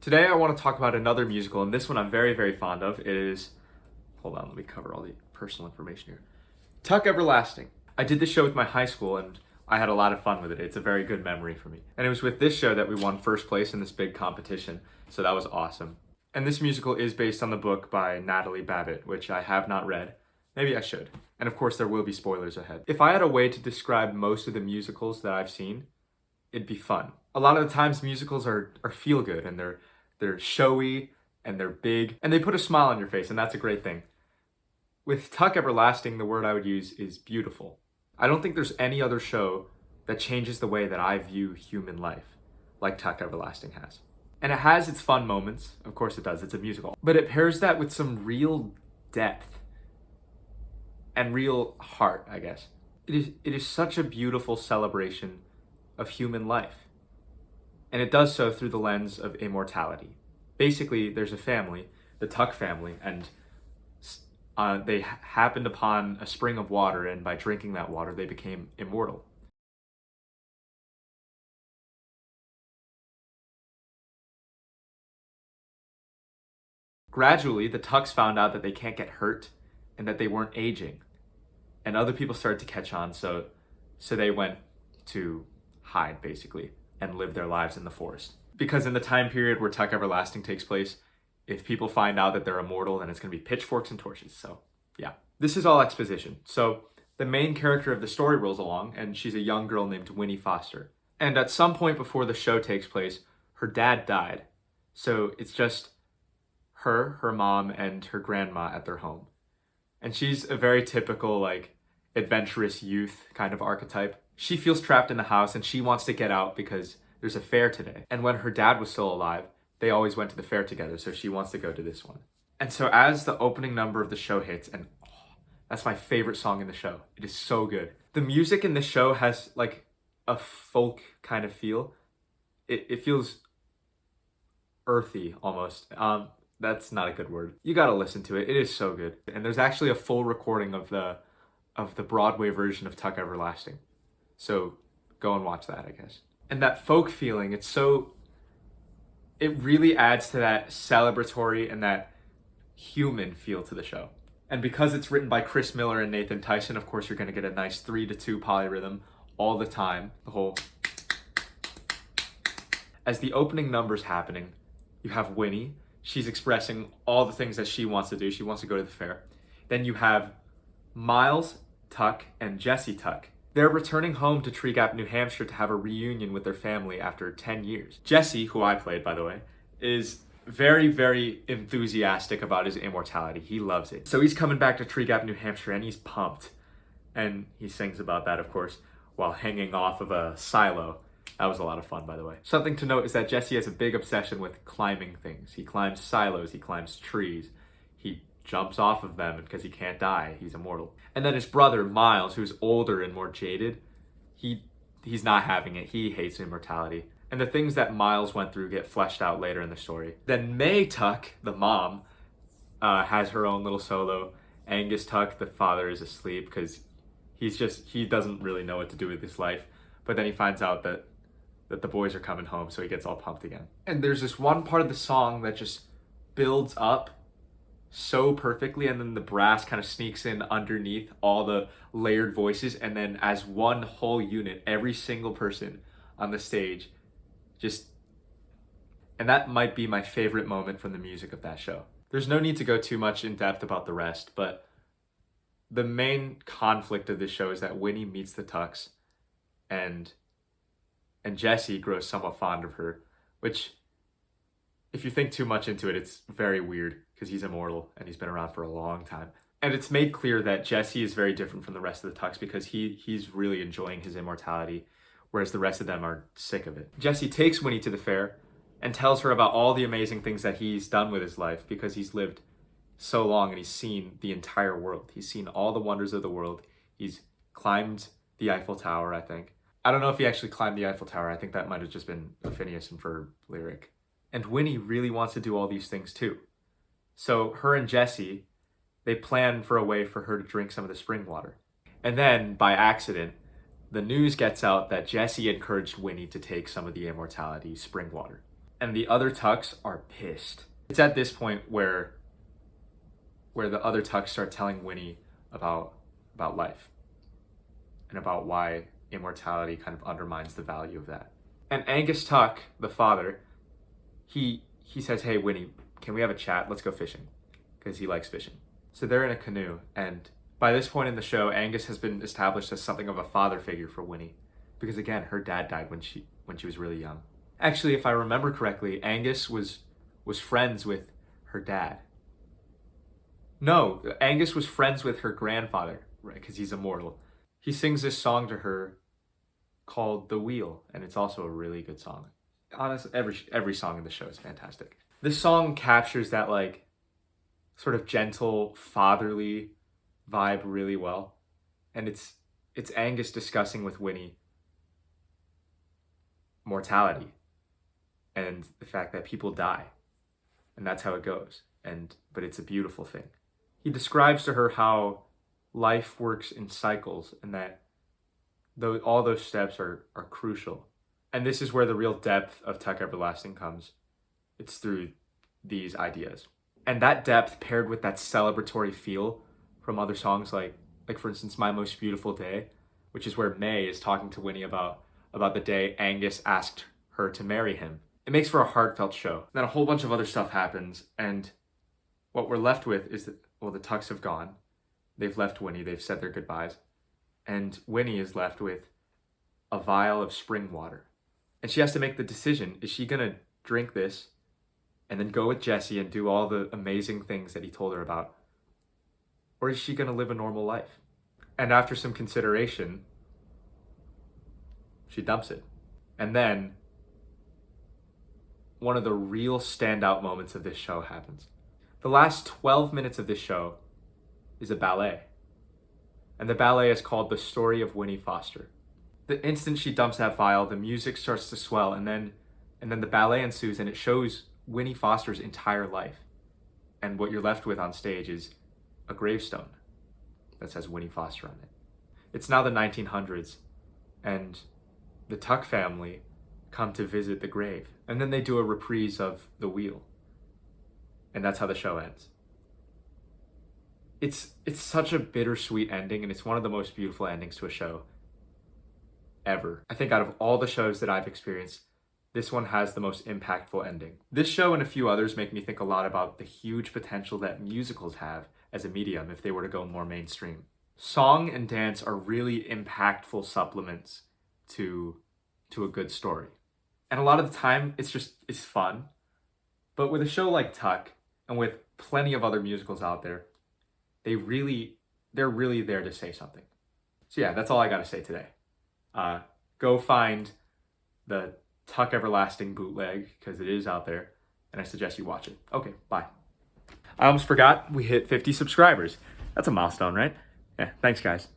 Today I want to talk about another musical, and this one I'm very, very fond of. It is, hold on, let me cover all the personal information here. Tuck Everlasting. I did this show with my high school, and I had a lot of fun with it. It's a very good memory for me. And it was with this show that we won first place in this big competition, so that was awesome. And this musical is based on the book by Natalie Babbitt, which I have not read. Maybe I should. And of course, there will be spoilers ahead. If I had a way to describe most of the musicals that I've seen, it'd be fun. A lot of the times musicals are feel good, and they're showy and they're big and they put a smile on your face, and that's a great thing. With Tuck Everlasting, the word I would use is beautiful. I don't think there's any other show that changes the way that I view human life like Tuck Everlasting has. And it has its fun moments, of course it does, it's a musical, but it pairs that with some real depth and real heart, I guess. It is such a beautiful celebration of human life. And it does so through the lens of immortality. Basically, there's a family, the Tuck family, and they happened upon a spring of water, and by drinking that water, they became immortal. Gradually, the Tucks found out that they can't get hurt and that they weren't aging. And other people started to catch on, so they went to hide, basically, and live their lives in the forest. Because in the time period where Tuck Everlasting takes place, if people find out that they're immortal, then it's going to be pitchforks and torches. So, yeah. This is all exposition. So, the main character of the story rolls along, and she's a young girl named Winnie Foster. And at some point before the show takes place, her dad died. So, it's just her mom, and her grandma at their home. And she's a very typical, adventurous youth kind of archetype. She feels trapped in the house, and she wants to get out because there's a fair today. And when her dad was still alive, they always went to the fair together, so she wants to go to this one. And so as the opening number of the show hits, and that's my favorite song in the show. It is so good. The music in the show has a folk kind of feel. It feels earthy almost. That's not a good word. You gotta listen to it. It is so good. And there's actually a full recording of the Broadway version of Tuck Everlasting. So go and watch that, I guess. And that folk feeling, it really adds to that celebratory and that human feel to the show. And because it's written by Chris Miller and Nathan Tyson, of course, you're going to get a nice 3-2 polyrhythm all the time. The whole... As the opening number's happening, you have Winnie. She's expressing all the things that she wants to do. She wants to go to the fair. Then you have Miles Tuck and Jessie Tuck. They're returning home to Tree Gap, New Hampshire to have a reunion with their family after 10 years. Jesse, who I played, by the way, is very, very enthusiastic about his immortality. He loves it. So he's coming back to Tree Gap, New Hampshire, and he's pumped. And he sings about that, of course, while hanging off of a silo. That was a lot of fun, by the way. Something to note is that Jesse has a big obsession with climbing things. He climbs silos, he climbs trees, he jumps off of them because he can't die. He's immortal. And then his brother, Miles, who's older and more jaded, he's not having it. He hates immortality. And the things that Miles went through get fleshed out later in the story. Then May Tuck, the mom, has her own little solo. Angus Tuck, the father, is asleep because he doesn't really know what to do with his life. But then he finds out that the boys are coming home, so he gets all pumped again. And there's this one part of the song that just builds up so perfectly, and then the brass kind of sneaks in underneath all the layered voices, and then as one whole unit, every single person on the stage and that might be my favorite moment from the music of that show. There's no need to go too much in depth about the rest, but the main conflict of this show is that Winnie meets the Tucks, and Jesse grows somewhat fond of her, which, if you think too much into it, it's very weird because he's immortal and he's been around for a long time. And it's made clear that Jesse is very different from the rest of the Tucks because he's really enjoying his immortality, whereas the rest of them are sick of it. Jesse takes Winnie to the fair and tells her about all the amazing things that he's done with his life because he's lived so long and he's seen the entire world. He's seen all the wonders of the world. He's climbed the Eiffel Tower, I think. I don't know if he actually climbed the Eiffel Tower. I think that might have just been a Phineas and Ferb lyric. And Winnie really wants to do all these things too. So her and Jesse, they plan for a way for her to drink some of the spring water. And then, by accident, the news gets out that Jesse encouraged Winnie to take some of the immortality spring water. and the other Tucks are pissed. It's at this point where the other Tucks start telling Winnie about life and about why immortality kind of undermines the value of that. And Angus Tuck, the father, he says, "Hey Winnie, can we have a chat? Let's go fishing," because he likes fishing. So they're in a canoe, and by this point in the show, Angus has been established as something of a father figure for Winnie, because again, her dad died when she was really young. Actually, if I remember correctly, Angus was friends with her dad. No, Angus was friends with her grandfather, right? Because he's immortal. He sings this song to her called "The Wheel," and it's also a really good song. Honestly, every song in the show is fantastic. This song captures that like sort of gentle, fatherly vibe really well. And it's Angus discussing with Winnie mortality and the fact that people die. And that's how it goes. But it's a beautiful thing. He describes to her how life works in cycles and that all those steps are crucial. And this is where the real depth of Tuck Everlasting comes. It's through these ideas. And that depth paired with that celebratory feel from other songs like for instance, My Most Beautiful Day, which is where May is talking to Winnie about the day Angus asked her to marry him. It makes for a heartfelt show. Then a whole bunch of other stuff happens, and what we're left with is that, well, the Tucks have gone. They've left Winnie, they've said their goodbyes. And Winnie is left with a vial of spring water. And she has to make the decision, is she gonna drink this and then go with Jesse and do all the amazing things that he told her about? Or is she gonna live a normal life? And after some consideration, she dumps it. And then one of the real standout moments of this show happens. The last 12 minutes of this show is a ballet. And the ballet is called The Story of Winnie Foster. The instant she dumps that vial, the music starts to swell, and then the ballet ensues, and it shows Winnie Foster's entire life. And what you're left with on stage is a gravestone that says Winnie Foster on it. It's now the 1900s, and the Tuck family come to visit the grave. And then they do a reprise of The Wheel. And that's how the show ends. It's such a bittersweet ending, and it's one of the most beautiful endings to a show ever. I think out of all the shows that I've experienced, this one has the most impactful ending. This show and a few others make me think a lot about the huge potential that musicals have as a medium if they were to go more mainstream. Song and dance are really impactful supplements to a good story. And a lot of the time, it's fun. But with a show like Tuck, and with plenty of other musicals out there, they're really there to say something. So yeah, that's all I gotta say today. Go find the Tuck Everlasting bootleg, because it is out there, and I suggest you watch it. Okay, bye. I almost forgot, we hit 50 subscribers. That's a milestone, right? Yeah, thanks guys.